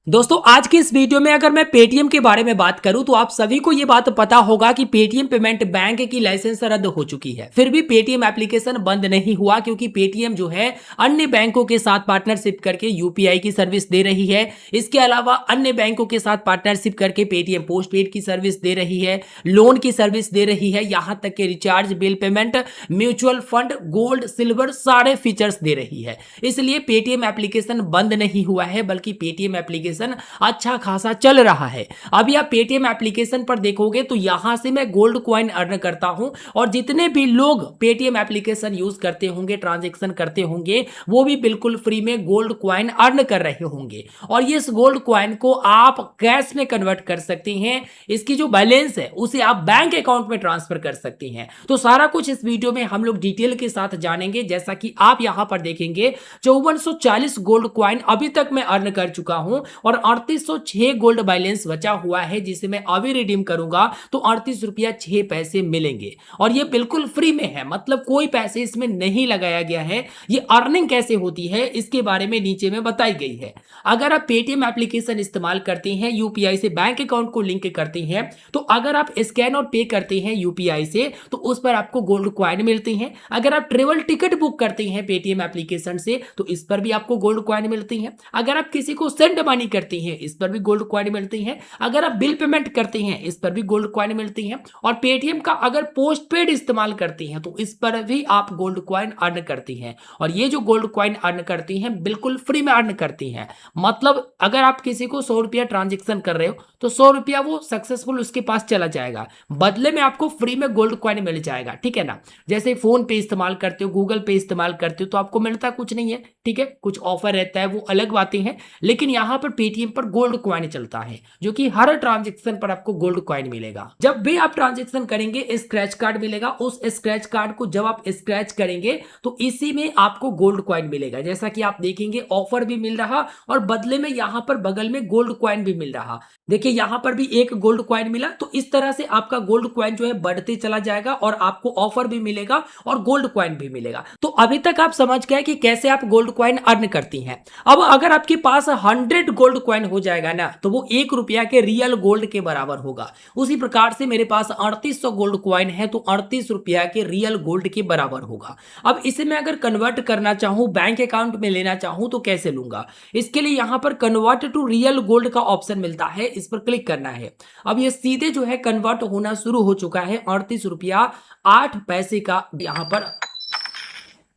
दोस्तों आज की इस वीडियो में अगर मैं पेटीएम के बारे में बात करूं तो आप सभी को ये बात पता होगा कि पेटीएम पेमेंट बैंक की लाइसेंस रद्द हो चुकी है। फिर भी पेटीएम एप्लीकेशन बंद नहीं हुआ क्योंकि पेटीएम जो है अन्य बैंकों के साथ पार्टनरशिप करके यूपीआई की सर्विस दे रही है। इसके अलावा अन्य बैंकों के साथ पार्टनरशिप करके पेटीएम पोस्टपेड की सर्विस दे रही है, लोन की सर्विस दे रही है, यहाँ तक के recharge, bill payment, mutual fund, gold, silver सारे फीचर्स दे रही है। इसलिए पेटीएम एप्लीकेशन बंद नहीं हुआ है बल्कि पेटीएम एप्लीकेशन अच्छा खासा चल रहा है। अभी आप पेटीएम एप्लीकेशन पर देखोगे तो यहां से मैं गोल्ड कॉइन अर्न करता हूं और जितने भी लोग पेटीएम एप्लीकेशन यूज करते होंगे, ट्रांजैक्शन करते होंगे, वो भी बिल्कुल फ्री में गोल्ड कॉइन अर्न कर रहे होंगे और ये इस गोल्ड कॉइन को आप कैश में कन्वर्ट कर सकते हैं। इसकी जो बैलेंस है उसे आप बैंक अकाउंट में ट्रांसफर कर सकते हैं। तो सारा कुछ इस वीडियो में हम लोग डिटेल के साथ जानेंगे। जैसा कि आप यहां पर देखेंगे 5440 गोल्ड कॉइन अभी तक मैं अर्न कर चुका हूं और 3806 गोल्ड बैलेंस बचा हुआ है जिसे मैं अभी रिडीम करूंगा तो 38 रुपया 6 पैसे मिलेंगे और ये बिल्कुल फ्री में है, मतलब कोई पैसे इसमें नहीं लगाया गया है। ये अर्निंग कैसे होती है इसके बारे में नीचे में बताई गई है। अगर आप पेटीएम एप्लीकेशन इस्तेमाल करते हैं, यूपीआई से बैंक अकाउंट को लिंक करते हैं, तो अगर आप स्कैन और पे करते हैं यूपीआई से तो उस पर आपको गोल्ड कॉइन मिलते हैं। अगर आप ट्रेवल टिकट बुक करते हैं पेटीएम एप्लीकेशन से तो इस पर भी आपको गोल्ड कॉइन मिलती हैं। अगर आप किसी को सेंड मनी करते हैं इस पर भी गोल्ड कॉइन मिलती हैं। अगर आप बिल पेमेंट करते हैं इस पर भी गोल्ड कॉइन मिलती हैं और पेटीएम का अगर पोस्टपेड इस्तेमाल करते हैं तो इस पर भी आप गोल्ड कॉइन अर्न करती हैं और ये जो गोल्ड कॉइन अर्न करती हैं बिल्कुल फ्री में अर्न करती हैं। मतलब अगर आप किसी को 100 रुपया ट्रांजेक्शन कर रहे हो तो 100 रुपया वो सक्सेसफुल उसके पास चला जाएगा, बदले में आपको फ्री में गोल्ड कॉइन मिल जाएगा, ठीक है ना। जैसे फोन पे इस्तेमाल करते हो, गूगल पे इस्तेमाल करते हो तो आपको मिलता कुछ नहीं है, ठीक है, कुछ ऑफर रहता है वो अलग बातें हैं, लेकिन यहाँ पर पेटीएम पर गोल्ड कॉइन चलता है जो कि हर ट्रांजेक्शन पर आपको गोल्ड कॉइन मिलेगा। जब भी आप ट्रांजेक्शन करेंगे स्क्रैच कार्ड मिलेगा, उस स्क्रैच कार्ड को जब आप स्क्रैच करेंगे तो इसी में आपको गोल्ड कॉइन मिलेगा। जैसा कि आप देखेंगे ऑफर भी मिल रहा और बदले में यहाँ पर बगल में गोल्ड कॉइन भी मिल रहा। देखिए यहाँ पर भी एक गोल्ड कॉइन मिला, तो इस तरह से आपका गोल्ड कॉइन जो है बढ़ते चला जाएगा और आपको ऑफर भी मिलेगा और गोल्ड कॉइन भी मिलेगा। तो अभी तक आप समझ गए कि कैसे आप गोल्ड कॉइन अर्न करती हैं। अब अगर आपके पास 100 गोल्ड कॉइन हो जाएगा ना तो वो 1 रुपया के रियल गोल्ड के बराबर होगा। उसी प्रकार से मेरे पास 3800 गोल्ड कॉइन है तो 38 रुपया के रियल गोल्ड के बराबर होगा। अब इसे मैं अगर कन्वर्ट करना चाहूं, बैंक अकाउंट में लेना चाहूं तो कैसे लूंगा? इसके लिए यहां पर कन्वर्ट टू रियल गोल्ड का ऑप्शन मिलता है, इस पर क्लिक करना है। अब ये सीधे जो है कन्वर्ट होना शुरू हो चुका है। 38 रुपया 8 पैसे का यहां पर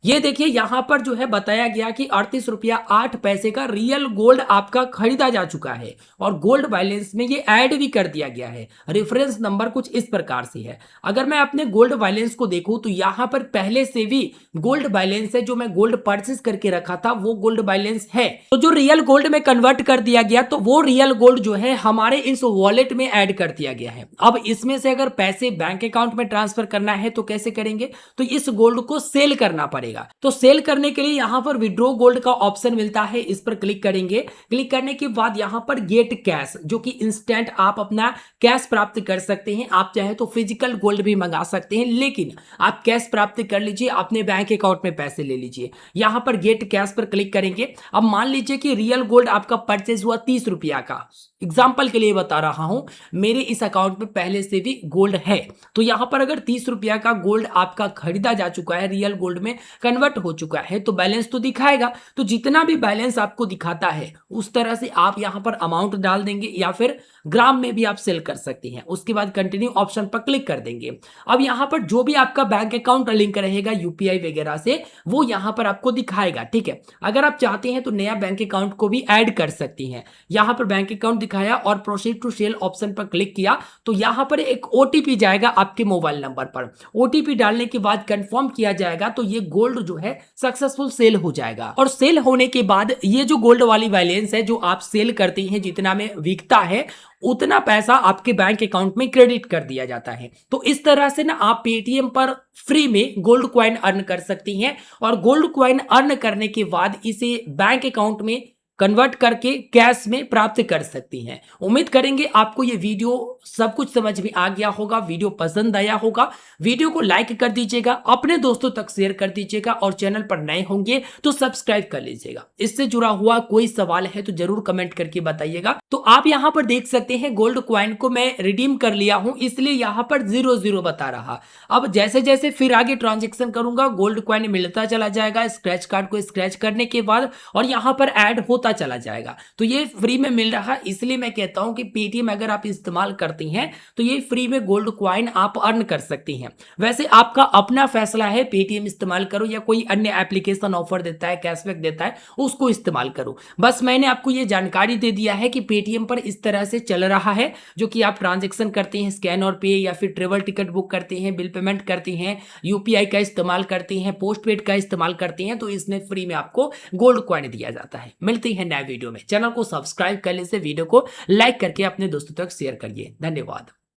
ये देखिए यहां पर जो है बताया गया कि 38 रुपया 8 पैसे का रियल गोल्ड आपका खरीदा जा चुका है और गोल्ड बैलेंस में ये ऐड भी कर दिया गया है। रेफरेंस नंबर कुछ इस प्रकार से है। अगर मैं अपने गोल्ड बैलेंस को देखूं तो यहां पर पहले से भी गोल्ड बैलेंस है, जो मैं गोल्ड परचेस करके रखा था वो गोल्ड बैलेंस है। तो जो रियल गोल्ड में कन्वर्ट कर दिया गया तो वो रियल गोल्ड जो है हमारे इस वॉलेट में ऐड कर दिया गया है। अब इसमें से अगर पैसे बैंक अकाउंट में ट्रांसफर करना है तो कैसे करेंगे? तो इस गोल्ड को सेल करना पड़ेगा। तो सेल करने के लिए यहां पर विड्रॉ गोल्ड का ऑप्शन मिलता है, इस पर क्लिक करेंगे। क्लिक करने के बाद यहां पर गेट कैश, जो कि इंस्टेंट आप अपना कैश प्राप्त कर सकते हैं। आप चाहे तो फिजिकल गोल्ड भी मंगा सकते हैं, लेकिन आप कैश प्राप्त कर लीजिए, अपने बैंक अकाउंट में पैसे ले लीजिए। यहां पर गेट कैश पर क्लिक करेंगे। अब मान लीजिए कि रियल गोल्ड आपका परचेज हुआ 30 रुपया का, एग्जाम्पल के लिए बता रहा हूं, मेरे इस अकाउंट में पहले से भी गोल्ड है। तो यहां पर अगर 30 रुपया का गोल्ड आपका खरीदा जा चुका है, रियल गोल्ड में कन्वर्ट हो चुका है, तो बैलेंस तो दिखाएगा। तो जितना भी बैलेंस आपको दिखाता है उस तरह से आप यहां पर अमाउंट डाल देंगे या फिर ग्राम में भी आप सेल कर सकते हैं। उसके बाद कंटिन्यू ऑप्शन पर क्लिक कर देंगे। अब यहां पर जो भी आपका बैंक अकाउंट लिंक रहेगा यूपीआई वगैरह से वो यहां पर आपको दिखाएगा, ठीक है। अगर आप चाहते हैं तो नया बैंक अकाउंट को भी ऐड कर सकती हैं। यहां पर बैंक अकाउंट दिखाया और प्रोसीड टू सेल ऑप्शन पर क्लिक किया तो यहां पर एक ओटीपी जाएगा आपके मोबाइल नंबर पर। ओटीपी डालने के बाद कंफर्म किया जाएगा तो ये गोल्ड जो है सक्सेसफुल सेल हो जाएगा। और सेल होने के बाद ये जो गोल्ड वाली बैलेंस है जो आप सेल करते हैं, जितना में बिकता है उतना पैसा आपके बैंक अकाउंट में क्रेडिट कर दिया जाता है। तो इस तरह से ना आप पेटीएम पर फ्री में गोल्ड कॉइन अर्न कर सकती हैं और गोल्ड कॉइन अर्न करने के बाद इसे बैंक अकाउंट में कन्वर्ट करके कैश में प्राप्त कर सकती हैं। उम्मीद करेंगे आपको ये वीडियो सब कुछ समझ में आ गया होगा, वीडियो पसंद आया होगा। वीडियो को लाइक कर दीजिएगा, अपने दोस्तों तक शेयर कर दीजिएगा और चैनल पर नए होंगे तो सब्सक्राइब कर लीजिएगा। इससे जुड़ा हुआ कोई सवाल है तो जरूर कमेंट करके बताइएगा। तो आप यहाँ पर देख सकते हैं गोल्ड कॉइन को मैं रिडीम कर लिया हूं, इसलिए यहाँ पर 0 बता रहा। अब जैसे जैसे फिर आगे ट्रांजेक्शन करूंगा गोल्ड कॉइन मिलता चला जाएगा स्क्रैच कार्ड को स्क्रैच करने के बाद, और यहाँ पर ऐड होता चला जाएगा। तो ये फ्री में मिल रहा है, इसलिए मैं कहता हूं कि पेटीएम अगर आप इस्तेमाल करती हैं तो ये फ्री में गोल्ड कॉइन आप अर्न कर सकती हैं। वैसे आपका अपना फैसला है, पेटीएम इस्तेमाल करो या कोई अन्य एप्लीकेशन ऑफर देता है, कैशबैक देता है, उसको इस्तेमाल करो। बस मैंने आपको ये जानकारी दे दिया है कि पेटीएम पर इस तरह से चल रहा है, जो कि आप ट्रांजेक्शन करते हैं स्कैन और पे, या फिर ट्रेवल टिकट बुक करते हैं, बिल पेमेंट करती हैं, यूपीआई का इस्तेमाल करती हैं, पोस्ट पेड का इस्तेमाल करती हैं, तो इसमें फ्री में आपको गोल्ड कॉइन दिया जाता है। मिलती है नए वीडियो में। चैनल को सब्सक्राइब कर लीजिए, वीडियो को लाइक करके अपने दोस्तों तक शेयर करिए। धन्यवाद।